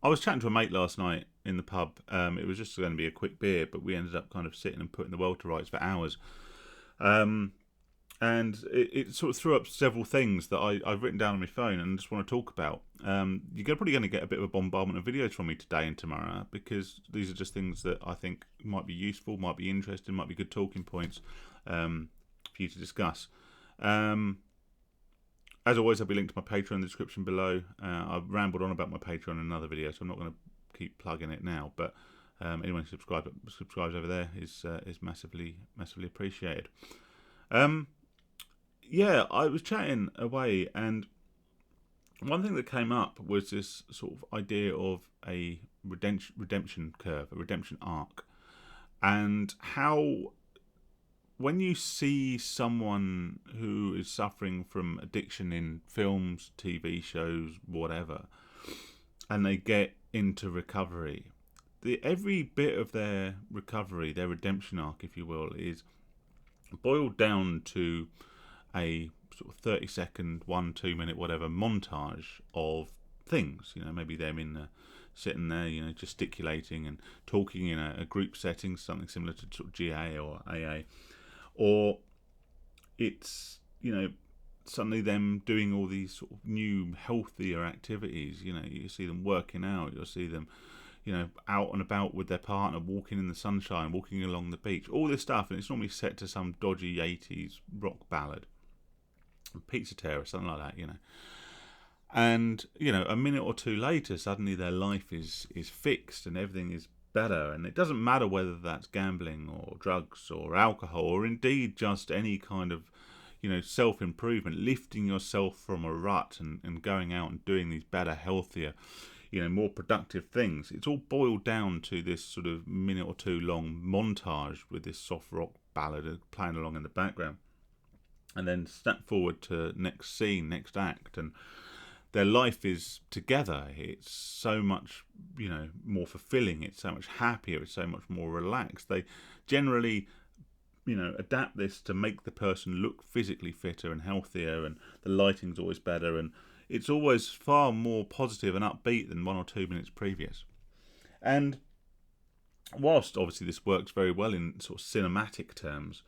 I was chatting to a mate last night in the pub. It was just going to be a quick beer, but we ended up kind of sitting and putting the world to rights for hours. Um, and it sort of threw up several things that I've written down on my phone and just want to talk about. You're probably going to get a bit of a bombardment of videos from me today and tomorrow, because these are just things that I think might be useful, might be interesting, might be good talking points for you to discuss. Um, as always, I'll be linked to my Patreon in the description below. I've rambled on about my Patreon in another video, so I'm not going to keep plugging it now. But anyone who subscribes over there is massively appreciated. Yeah, I was chatting away, and one thing that came up was this sort of idea of a redemption curve, a redemption arc, and how when you see someone who is suffering from addiction in films, TV shows, whatever, and they get into recovery, every bit of their recovery, their redemption arc, if you will, is boiled down to a sort of 30-second, 1-2 minute, whatever, montage of things. Maybe them sitting there, gesticulating and talking in a group setting, something similar to sort of GA or AA. Or it's, suddenly them doing all these sort of new, healthier activities. You see them working out, you'll see them, out and about with their partner, walking in the sunshine, walking along the beach, all this stuff, and it's normally set to some dodgy 80s rock ballad, Pizza Terror, something like that, And, a minute or two later, suddenly their life is fixed and everything is better. And it doesn't matter whether that's gambling or drugs or alcohol or indeed just any kind of, self-improvement, lifting yourself from a rut and going out and doing these better, healthier, more productive things. It's all boiled down to this sort of minute or two long montage with this soft rock ballad playing along in the background. And then step forward to next scene, next act, and their life is together. It's so much, more fulfilling. It's so much happier. It's so much more relaxed. They generally, adapt this to make the person look physically fitter and healthier, and the lighting's always better, and it's always far more positive and upbeat than 1 or 2 minutes previous. And whilst obviously this works very well in sort of cinematic terms,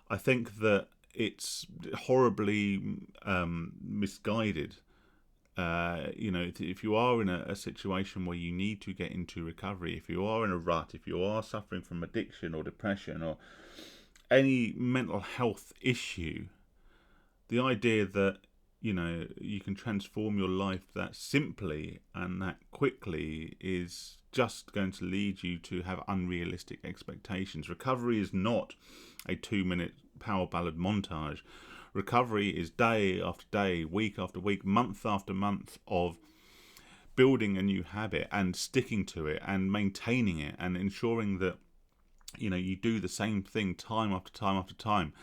I think that it's horribly misguided. If you are in a situation where you need to get into recovery, if you are in a rut, if you are suffering from addiction or depression or any mental health issue, the idea that you can transform your life that simply and that quickly is just going to lead you to have unrealistic expectations. Recovery is not a 2-minute power ballad montage. Recovery is day after day, week after week, month after month of building a new habit and sticking to it and maintaining it and ensuring that you do the same thing time after time after time.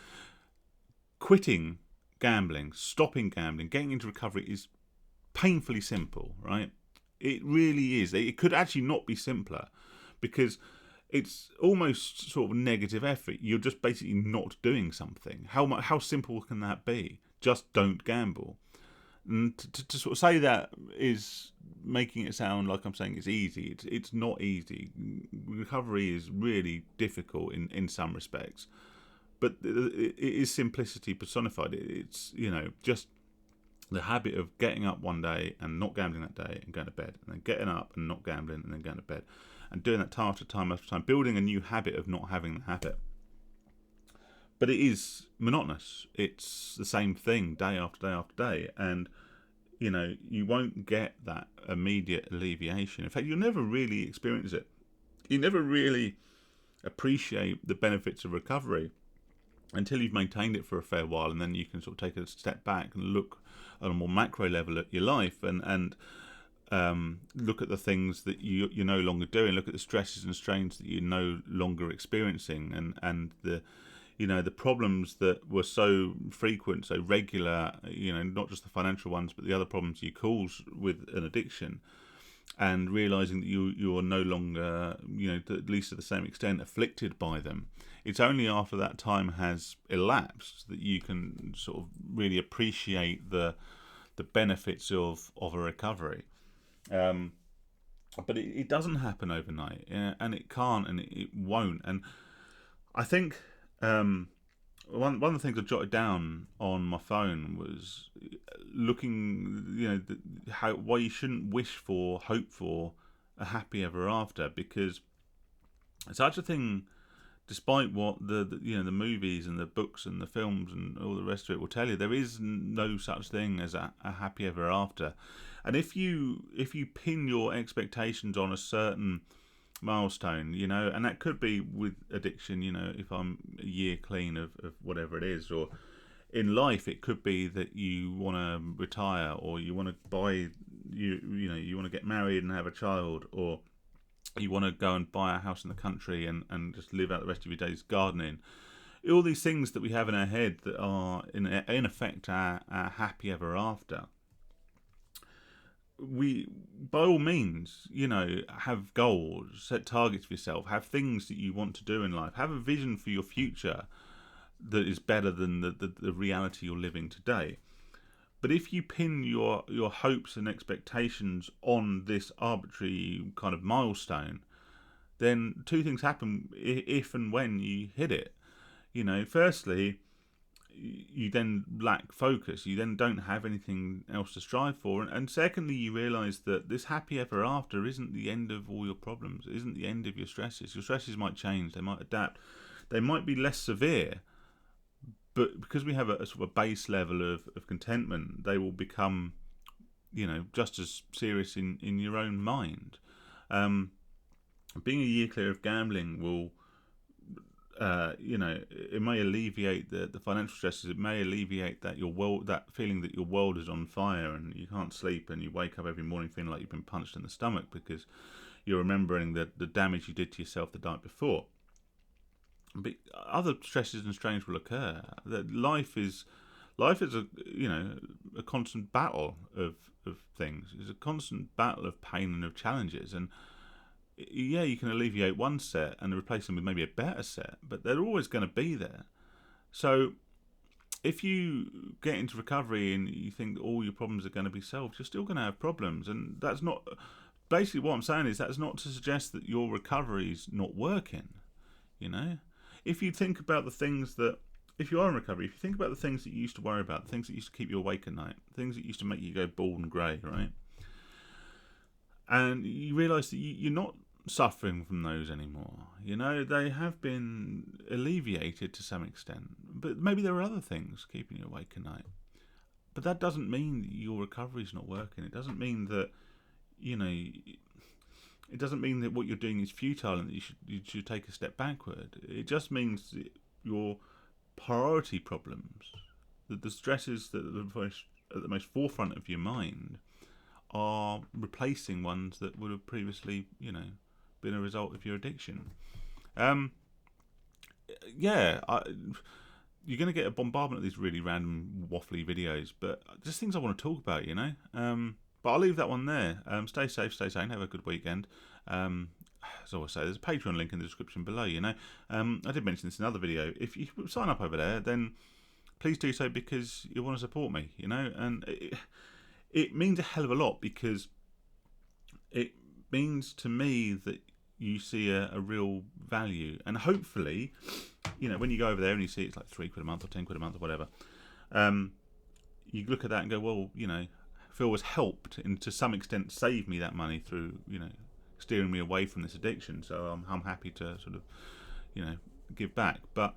Quitting gambling, stopping gambling, getting into recovery is painfully simple, right? It really is. It could actually not be simpler, because it's almost sort of negative effort. You're just basically not doing something. How simple can that be? Just don't gamble. And to sort of say that is making it sound like I'm saying it's easy. It's not easy. Recovery is really difficult in some respects. But it is simplicity personified. It's, just the habit of getting up one day and not gambling that day and going to bed, and then getting up and not gambling and then going to bed, and doing that time after time after time, building a new habit of not having the habit. But it is monotonous. It's the same thing day after day after day, and you won't get that immediate alleviation. In fact, you'll never really experience it. You never really appreciate the benefits of recovery until you've maintained it for a fair while, and then you can sort of take a step back and look on a more macro level at your life and look at the things that you're no longer doing, look at the stresses and strains that you're no longer experiencing, and the problems that were so frequent, so regular, not just the financial ones, but the other problems you cause with an addiction, and realizing that you are no longer, at least to the same extent, afflicted by them. It's only after that time has elapsed that you can sort of really appreciate the benefits of a recovery. but it doesn't happen overnight, and it can't, and it won't. And I think one of the things I jotted down on my phone was looking, how why you shouldn't wish for, hope for a happy ever after, because such a thing, despite what the movies and the books and the films and all the rest of it will tell you, there is no such thing as a happy ever after. And if you pin your expectations on a certain milestone, and that could be with addiction, if I'm a year clean of whatever it is, or in life it could be that you want to retire, or you want to buy, you want to get married and have a child, or you want to go and buy a house in the country and just live out the rest of your days gardening. All these things that we have in our head that are in effect our happy ever after. We, by all means, have goals, set targets for yourself, have things that you want to do in life, have a vision for your future that is better than the reality you're living today. But if you pin your hopes and expectations on this arbitrary kind of milestone, then two things happen if and when you hit it. Firstly, you then lack focus. You then don't have anything else to strive for. And secondly, you realise that this happy ever after isn't the end of all your problems. It isn't the end of your stresses. Your stresses might change. They might adapt. They might be less severe. But because we have a sort of a base level of contentment, they will become, just as serious in your own mind. Being a year clear of gambling will, it may alleviate the financial stresses. It may alleviate that feeling that your world is on fire and you can't sleep, and you wake up every morning feeling like you've been punched in the stomach because you're remembering the damage you did to yourself the night before. But other stresses and strains will occur. That life is a constant battle of things. It's a constant battle of pain and of challenges. And yeah, you can alleviate one set and replace them with maybe a better set, but they're always going to be there. So if you get into recovery and you think that all your problems are going to be solved, you're still going to have problems. And that's not, basically what I'm saying is that's not to suggest that your recovery's not working. If you think about the things that, if you are in recovery, if you think about the things that you used to worry about, the things that used to keep you awake at night, things that used to make you go bald and grey, right? And you realise that you're not suffering from those anymore. They have been alleviated to some extent, but maybe there are other things keeping you awake at night. But that doesn't mean that your recovery's not working. It doesn't mean that, it doesn't mean that what you're doing is futile and that you should take a step backward. It just means that your priority problems, that the stresses that are at the most forefront of your mind, are replacing ones that would have previously, been a result of your addiction. You're going to get a bombardment of these really random, waffly videos, but just things I want to talk about, But I'll leave that one there. Stay safe, stay sane, have a good weekend. As I always say, there's a Patreon link in the description below, I did mention this in another video. If you sign up over there, then please do so because you want to support me, and it means a hell of a lot, because it means to me that you see a real value. And hopefully, when you go over there and you see it's like £3 a month or £10 a month or whatever, you look at that and go, well, Phil has helped and to some extent saved me that money through, steering me away from this addiction. So I'm happy to sort of, give back. But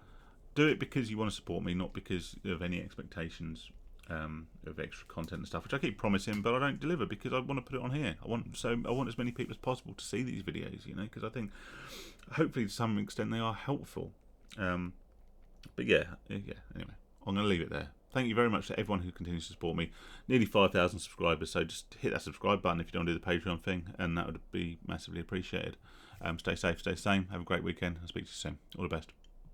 do it because you want to support me, not because of any expectations of extra content and stuff, which I keep promising, but I don't deliver because I want to put it on here. I want as many people as possible to see these videos, because I think hopefully to some extent they are helpful. But yeah. Anyway, I'm going to leave it there. Thank you very much to everyone who continues to support me. Nearly 5,000 subscribers, so just hit that subscribe button if you don't do the Patreon thing, and that would be massively appreciated. Stay safe, stay sane, have a great weekend, and speak to you soon. All the best.